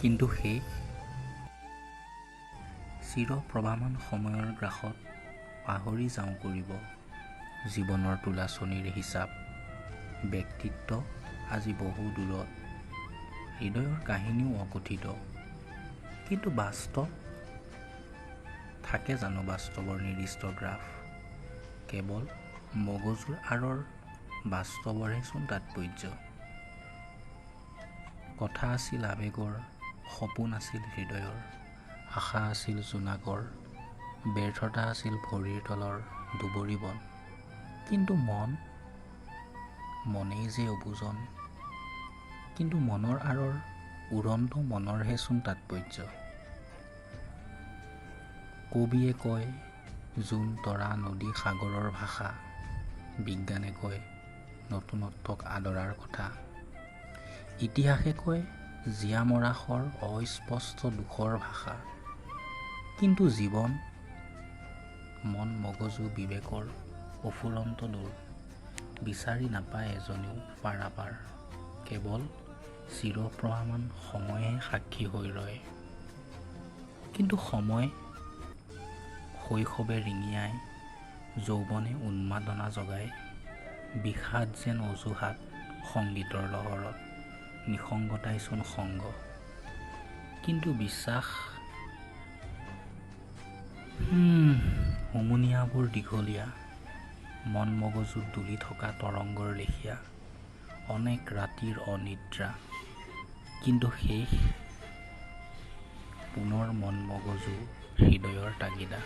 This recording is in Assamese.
কিন্তু সেই চিৰপ্ৰভামান সময়ৰ গ্ৰাসত পাহৰি যাওঁ কৰিব জীৱনৰ তোলাচনীৰ হিচাপ। ব্যক্তিত্ব আজি বহু দূৰত, হৃদয়ৰ কাহিনীও অকথিত। কিন্তু বাস্তৱ থাকে জানো বাস্তৱৰ নিৰ্দিষ্ট গ্ৰাফ? কেৱল মগজুৰ আঁৰৰ বাস্তৱৰহে চোন তাৎপৰ্য। কথা আছিল আৱেগৰ, সপোন আছিল হৃদয়ৰ, আশা আছিল জোনাকৰ, ব্যৰ্থতা আছিল ভৰিৰ তলৰ দুবৰি বন। কিন্তু মনেই যে অবুজন, কিন্তু মনৰ আঁৰৰ উৰন্ত মনৰহে চোন তাৎপৰ্য। কবিয়ে কয় জোন তৰা নদী সাগৰৰ ভাষা, বিজ্ঞানে কয় নতুনত্বক আদৰাৰ কথা, ইতিহাসে কয় জীয়া মৰাশৰ অস্পষ্ট দুখৰ ভাষা। কিন্তু জীৱন, মন মগজু বিবেকৰ অফুৰন্ত দৌৰ, বিচাৰি নাপায় এজনেও পাৰাপাৰ। কেৱল চিৰপ্ৰভামান সময়েহে সাক্ষী হৈ ৰয়। কিন্তু সময় শৈশৱে ৰিঙিয়াই, যৌৱনে উন্মাদনা জগায়, বিষাদ যেন অজুহাত সংগীতৰ লহৰত, নিসংগতাই চোন সংগ। কিন্তু বিশ্বাস হুমুনিয়াহবোৰ দীঘলীয়া, মন মগজুত দুলি থকা তৰংগৰ লেখীয়া, অনেক ৰাতিৰ অনিদ্ৰা। কিন্তু শেষ পুনৰ মন মগজু হৃদয়ৰ তাগিদা।